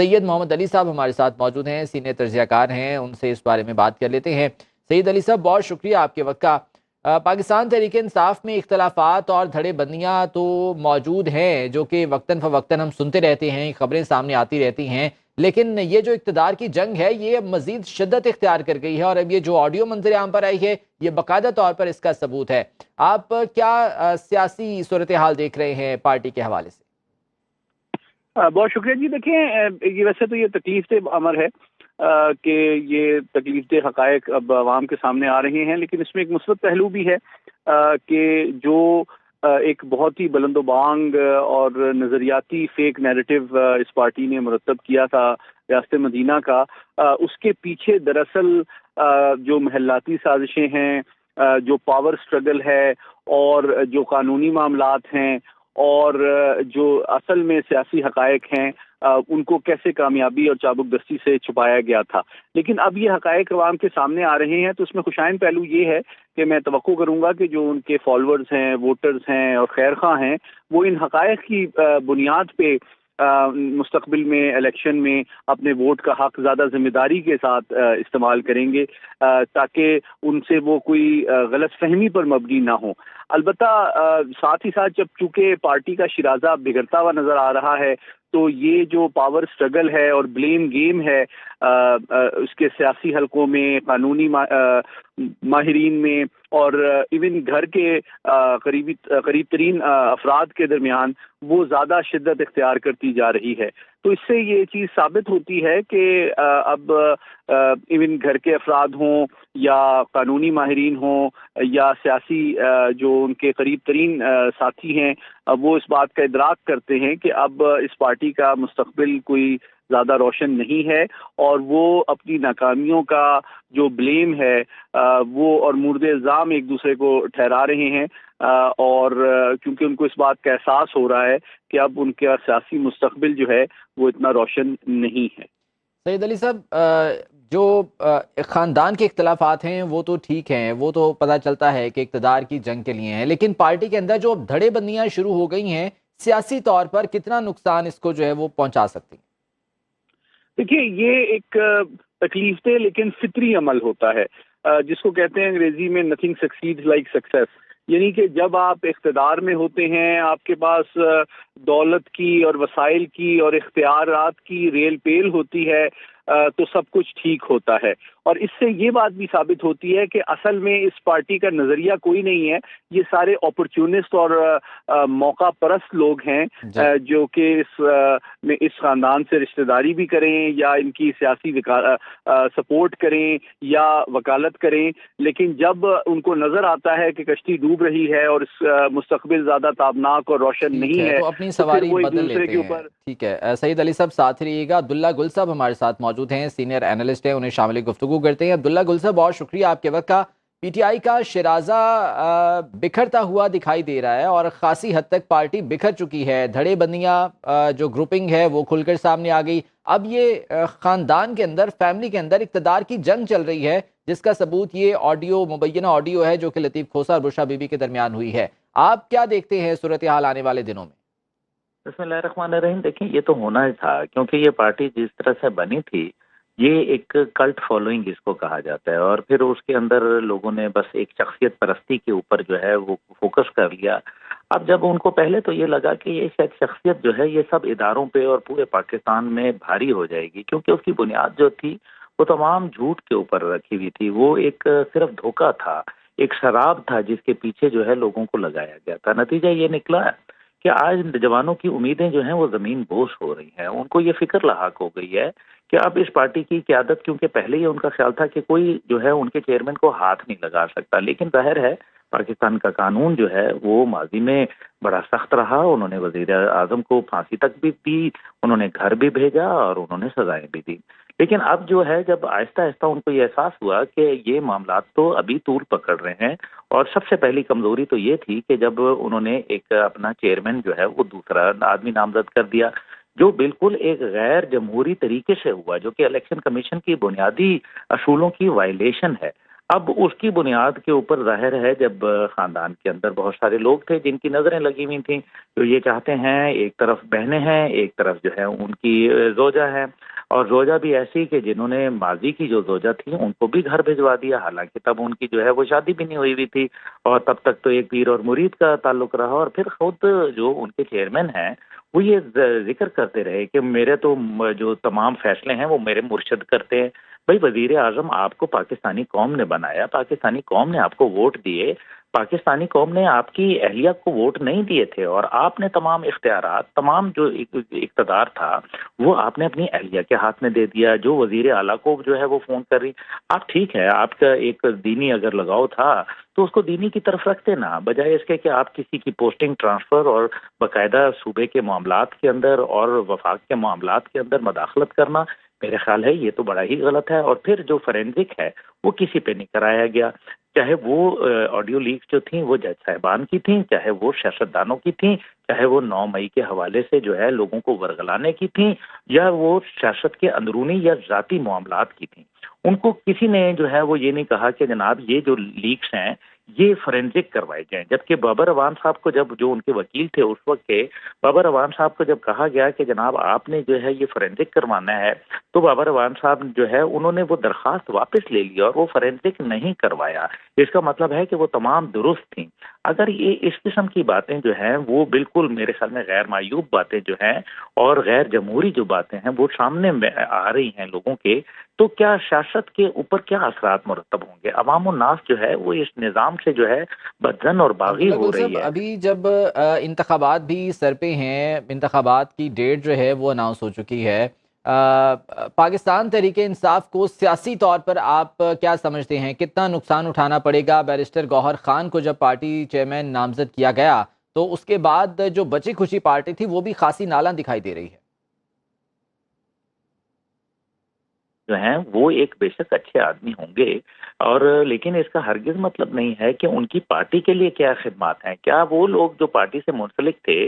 सैयद मोहम्मद अली साहब हमारे साथ मौजूद हैं, सीनियर तज्ज़िया कार हैं, उनसे इस बारे में बात कर लेते हैं। सैयद अली साहब, बहुत शुक्रिया आपके वक्त का। पाकिस्तान तहरीक इंसाफ में इख्तलाफात और धड़ेबंदियाँ तो मौजूद हैं, जो कि वक्तन फ़वक्तन हम सुनते रहते हैं, खबरें सामने आती रहती हैं, लेकिन ये जो इक़्तिदार की जंग है, ये अब मज़ीद शिद्दत इख्तियार कर गई है और अब ये जो ऑडियो मंजर आम पर आई है, ये बाकायदा तौर पर इसका सबूत है। आप क्या सियासी सूरत हाल देख रहे हैं पार्टी के हवाले से? बहुत शुक्रिया जी। देखिए, ये वैसे तो ये तकलीफ दे अमर है कि ये तकलीफ दे हक़ाइक़ अब आवाम के सामने आ रहे हैं, लेकिन इसमें एक मुस्बत पहलू भी है कि जो एक बहुत ही बुलंदोबांग और नज़रियाती फेक नैरेटिव इस पार्टी ने मुरतब किया था रियासत मदीना का, उसके पीछे दरअसल जो महलाती साजिशें हैं, जो पावर स्ट्रगल है और जो कानूनी मामलात हैं और जो असल में सियासी हक़ाइक़ हैं, उनको कैसे कामयाबी और चाबुकदस्ती से छुपाया गया था। लेकिन अब ये हक़ाइक़ अवाम के सामने आ रहे हैं, तो उसमें खुशाइन पहलू ये है कि मैं तवक्को करूँगा कि जो उनके फॉलोअर्स हैं, वोटर्स हैं और खैरख़्वाह हैं, वो इन हक़ाइक़ की बुनियाद पे मुस्तक़बिल में इलेक्शन में अपने वोट का हक़ ज़्यादा ज़िम्मेदारी के साथ इस्तेमाल करेंगे, ताकि उनसे वो कोई गलत फहमी पर मबनी ना हो। अलबत्ता साथ ही साथ जब चूँकि पार्टी का शिराज़ा बिगड़ता हुआ नज़र आ रहा है, तो ये जो पावर स्ट्रगल है और ब्लेम गेम है उसके सियासी हलकों में, कानूनी माहिरीन में और इवन घर के करीब तरीन अफराद के दरमियान, वो ज़्यादा शिद्दत इख्तियार करती जा रही है। तो इससे ये चीज़ साबित होती है कि अब इवन घर के अफराद हों या कानूनी माहिरीन हों या सियासी जो उनके करीब तरीन साथी हैं, वो इस बात का इदराक करते हैं कि अब इस पार्टी का मुस्तक़बिल कोई ज़्यादा रोशन नहीं है और वो अपनी नाकामियों का जो ब्लेम है वो और मुर्द इल्ज़ाम एक दूसरे को ठहरा रहे हैं, और क्योंकि उनको इस बात का एहसास हो रहा है कि अब उनका सियासी मुस्तक़बिल जो है वो इतना रोशन नहीं है। सैयद अली साहब, जो ख़ानदान के इख्तलाफात हैं वो तो ठीक हैं, वो तो पता चलता है कि इक़्तिदार की जंग के लिए हैं, लेकिन पार्टी के अंदर जो धड़ेबंदियाँ शुरू हो गई हैं, सियासी तौर पर कितना नुकसान इसको जो है वो पहुँचा सकती हैं? देखिए, ये एक तकलीफ लेकिन फितरी अमल होता है, जिसको कहते हैं अंग्रेजी में नथिंग सक्सीड्स लाइक सक्सेस। यानी कि जब आप इख्तिदार में होते हैं, आपके पास दौलत की और वसाइल की और इख्तियारात की रेल पेल होती है, तो सब कुछ ठीक होता है। और इससे ये बात भी साबित होती है कि असल में इस पार्टी का नज़रिया कोई नहीं है, ये सारे अपॉर्चुनिस्ट और मौका परस्त लोग हैं, जो कि इस ख़ानदान से रिश्तेदारी भी करें या इनकी सियासी सपोर्ट करें या वकालत करें, लेकिन जब उनको नज़र आता है कि कश्ती डूब रही है और इस मुस्तक़बिल ज़्यादा ताबनाक और रोशन नहीं है, तो अपनी सवारी बदल लेते हैं। ठीक है, सईद अली साहब साथ रहिएगा। अब्दुल्ला गुल साहब हमारे साथ मौजूद हैं, सीनियर एनालिस्ट हैं, उन्हें शामिल गुफ्तगू करते हैं। अब्दुल्ला गुल साहब, बहुत शुक्रिया आपके वक्त का। पीटीआई का शिराजा बिखरता हुआ दिखाई दे रहा है और खासी हद तक पार्टी बिखर चुकी है। धड़ेबंदियां जो ग्रुपिंग है वो खुलकर सामने आ गई। अब ये खानदान के अंदर, फैमिली के अंदर इक़्तिदार की जंग चल रही है, जिसका सबूत ये ऑडियो, मुबैना ऑडियो है जो कि लतीफ़ खोसा और बुशरा बीबी के दरमियान हुई है। आप क्या देखते हैं सूरत हाल आने वाले दिनों में? बिस्मिल्लाहिर्रहमानिर्रहीम। देखिए, ये तो होना ही था, क्योंकि ये पार्टी जिस तरह से बनी थी, ये एक कल्ट फॉलोइंग इसको कहा जाता है, और फिर उसके अंदर लोगों ने बस एक शख्सियत परस्ती के ऊपर जो है वो फोकस कर लिया। अब जब उनको पहले तो ये लगा कि ये शायद शख्सियत जो है ये सब इदारों पे और पूरे पाकिस्तान में भारी हो जाएगी, क्योंकि उसकी बुनियाद जो थी वो तमाम झूठ के ऊपर रखी हुई थी। वो एक सिर्फ धोखा था, एक शराब था जिसके पीछे जो है लोगों को लगाया गया था। नतीजा ये निकला कि आज जवानों की उम्मीदें जो हैं वो ज़मीन बोस हो रही हैं। उनको ये फिक्र लाहक हो गई है कि अब इस पार्टी की क़यादत, क्योंकि पहले ही उनका ख्याल था कि कोई जो है उनके चेयरमैन को हाथ नहीं लगा सकता, लेकिन ज़ाहिर है पाकिस्तान का कानून जो है वो माजी में बड़ा सख्त रहा। उन्होंने वज़ीर आज़म को फांसी तक भी दी, उन्होंने घर भी भेजा और उन्होंने सजाएं भी दी। लेकिन अब जो है, जब आहिस्ता आहिस्ता उनको ये एहसास हुआ कि ये मामलात तो अभी तूल पकड़ रहे हैं, और सबसे पहली कमजोरी तो ये थी कि जब उन्होंने एक अपना चेयरमैन जो है वो दूसरा आदमी नामजद कर दिया, जो बिल्कुल एक गैर जमहूरी तरीके से हुआ, जो कि इलेक्शन कमीशन की बुनियादी असूलों की वायलेशन है। اب اس کی بنیاد کے اوپر ظاہر ہے جب خاندان کے اندر بہت سارے لوگ تھے جن کی نظریں لگی ہوئی تھیں، تو یہ چاہتے ہیں، ایک طرف بہنیں ہیں، ایک طرف جو ہے ان کی زوجہ ہے، اور زوجہ بھی ایسی کہ جنہوں نے ماضی کی جو زوجہ تھی ان کو بھی گھر بھجوا دیا، حالانکہ تب ان کی جو ہے وہ شادی بھی نہیں ہوئی ہوئی تھی، اور تب تک تو ایک پیر اور مرید کا تعلق رہا، اور پھر خود جو ان کے چیئرمین ہیں وہ یہ ذکر کرتے رہے کہ میرے تو جو تمام فیصلے ہیں وہ میرے مرشد کرتے ہیں۔ بھائی وزیر اعظم آپ کو پاکستانی قوم نے بنایا، پاکستانی قوم نے آپ کو ووٹ دیے، پاکستانی قوم نے آپ کی اہلیہ کو ووٹ نہیں دیے تھے، اور آپ نے تمام اختیارات، تمام جو اقتدار تھا وہ آپ نے اپنی اہلیہ کے ہاتھ میں دے دیا۔ جو وزیر اعلیٰ کو جو ہے وہ فون کر رہی، آپ ٹھیک ہے آپ کا ایک دینی اگر لگاؤ تھا تو اس کو دینی کی طرف رکھتے نا، بجائے اس کے کہ آپ کسی کی پوسٹنگ ٹرانسفر اور باقاعدہ صوبے کے معاملات کے اندر اور وفاق کے معاملات کے اندر مداخلت کرنا، میرے خیال ہے یہ تو بڑا ہی غلط ہے۔ اور پھر جو فورینزک ہے وہ کسی پہ نہیں کرایا گیا، چاہے وہ آڈیو لیکس جو تھیں وہ جج صاحبان کی تھیں، چاہے وہ سیاستدانوں کی تھیں، چاہے وہ 9 مئی کے حوالے سے جو ہے لوگوں کو ورگلانے کی تھیں، یا وہ سیاست کے اندرونی یا ذاتی معاملات کی تھیں، ان کو کسی نے جو ہے وہ یہ نہیں کہا کہ جناب یہ جو لیکس ہیں یہ فورینزک کروائے جائیں۔ جبکہ بابر اعوان صاحب کو جب جو ان کے وکیل تھے اس وقت کے، بابر اعوان صاحب کو جب کہا گیا کہ جناب آپ نے جو ہے یہ فورینزک کروانا ہے، تو بابر اعوان صاحب جو ہے انہوں نے وہ درخواست واپس لے لی اور وہ فورینزک نہیں کروایا۔ اس کا مطلب ہے کہ وہ تمام درست تھیں۔ اگر یہ اس قسم کی باتیں جو ہیں وہ بالکل میرے خیال میں غیر معیوب باتیں جو ہیں اور غیر جمہوری جو باتیں ہیں وہ سامنے آ رہی ہیں لوگوں کے، تو کیا سیاست کے اوپر کیا اثرات مرتب ہوں گے؟ عوام الناس جو ہے وہ اس نظام سے جو ہے بدزن اور باغی ہو رہی ہے۔ ابھی جب انتخابات بھی سر پہ ہیں، انتخابات کی ڈیٹ جو ہے وہ اناؤنس ہو چکی ہے، پاکستان تحریک انصاف کو سیاسی طور پر آپ کیا سمجھتے ہیں کتنا نقصان اٹھانا پڑے گا؟ بیرسٹر گوہر خان کو جب پارٹی چیئرمین نامزد کیا گیا تو اس کے بعد جو بچی خوشی پارٹی تھی وہ بھی خاصی نالاں دکھائی دے رہی ہے۔ جو ہیں وہ ایک بے شک اچھے آدمی ہوں گے، اور لیکن اس کا ہرگز مطلب نہیں ہے کہ ان کی پارٹی کے لیے کیا خدمات ہیں۔ کیا وہ لوگ جو پارٹی سے منسلک تھے،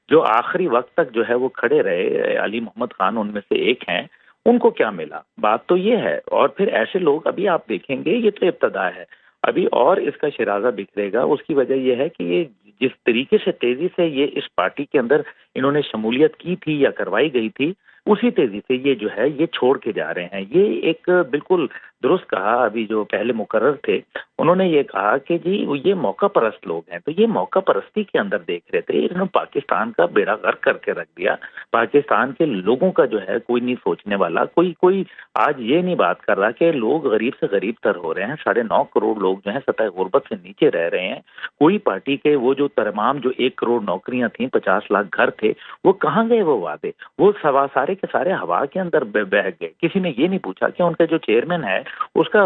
جو آخری وقت تک جو ہے وہ کھڑے رہے، علی محمد خان ان میں سے ایک ہیں، ان کو کیا ملا؟ بات تو یہ ہے۔ اور پھر ایسے لوگ ابھی آپ دیکھیں گے، یہ تو ابتدا ہے، ابھی اور اس کا شرازہ بکھرے گا۔ اس کی وجہ یہ ہے کہ یہ جس طریقے سے تیزی سے یہ اس پارٹی کے اندر انہوں نے شمولیت کی تھی یا کروائی گئی تھی، اسی تیزی سے یہ جو ہے یہ چھوڑ کے جا رہے ہیں۔ یہ ایک بالکل درست کہا، ابھی جو پہلے مقرر تھے انہوں نے یہ کہا کہ جی یہ موقع پرست لوگ ہیں، تو یہ موقع پرستی کے اندر دیکھ رہے تھے، انہوں نے پاکستان کا بیڑا غرق کر کے رکھ دیا۔ پاکستان کے لوگوں کا جو ہے کوئی نہیں سوچنے والا، کوئی آج یہ نہیں بات کر رہا کہ لوگ غریب سے غریب تر ہو رہے ہیں، 9.5 کروڑ لوگ جو ہیں سطح غربت سے نیچے رہ رہے ہیں۔ کوئی پارٹی کے وہ جو تمام جو 1 کروڑ نوکریاں تھیں، 50 لاکھ گھر تھے، وہ کہاں گئے وہ وعدے؟ وہ سارے کے سارے ہوا کے اندر بہہ گئے۔ کسی نے یہ نہیں پوچھا کہ ان کا جو چیئرمین ہے اس کا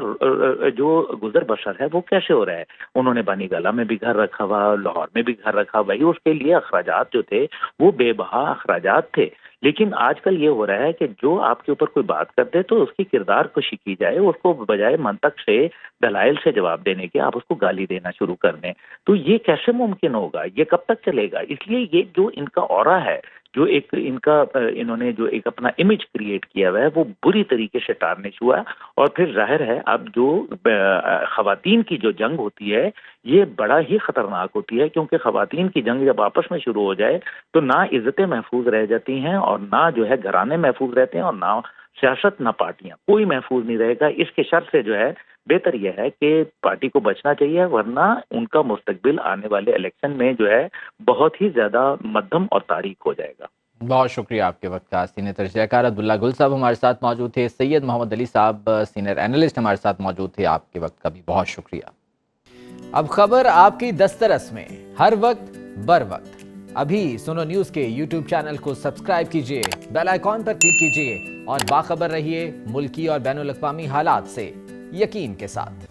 جو گزر بسر ہے وہ کیسے ہو رہا ہے۔ انہوں نے بانی گالہ میں بھی گھر رکھا ہوا، لاہور میں بھی گھر رکھا، وہی اس کے لیے اخراجات جو تھے وہ بے بہا اخراجات تھے۔ لیکن آج کل یہ ہو رہا ہے کہ جو آپ کے اوپر کوئی بات کر دے تو اس کی کردار کشی کی جائے، اس کو بجائے منطق سے، دلائل سے جواب دینے کے آپ اس کو گالی دینا شروع کر دیں۔ تو یہ کیسے ممکن ہوگا؟ یہ کب تک چلے گا؟ اس لیے یہ جو ان کا اورا ہے، جو ایک انہوں نے جو ایک اپنا امیج کریٹ کیا ہوا ہے وہ بری طریقے سے ٹارنش ہوا۔ اور پھر ظاہر ہے اب جو خواتین کی جو جنگ ہوتی ہے یہ بڑا ہی خطرناک ہوتی ہے، کیونکہ خواتین کی جنگ جب آپس میں شروع ہو جائے تو نہ عزتیں محفوظ رہ جاتی ہیں، اور نہ جو ہے گھرانے محفوظ رہتے ہیں، اور نہ سیاست نہ پارٹیاں، کوئی محفوظ نہیں رہے گا۔ اس کے شر سے جو ہے بہتر یہ ہے کہ پارٹی کو بچنا چاہیے، ورنہ ان کا مستقبل آنے والے الیکشن میں جو ہے بہت ہی زیادہ مدھم اور تاریک ہو جائے گا۔ بہت شکریہ آپ کے وقت کا۔ سینئر تجزیہ کار عبداللہ گل صاحب ہمارے ساتھ موجود تھے، سید محمد علی صاحب سینئر اینالسٹ ہمارے ساتھ موجود تھے، آپ کے وقت کا بھی بہت شکریہ۔ اب خبر آپ کی دسترس میں، ہر وقت بر وقت۔ ابھی سنو نیوز کے یوٹیوب چینل کو سبسکرائب کیجئے، بیل آئیکن پر کلک کیجئے اور باخبر رہیے ملکی اور بین الاقوامی حالات سے یقین کے ساتھ۔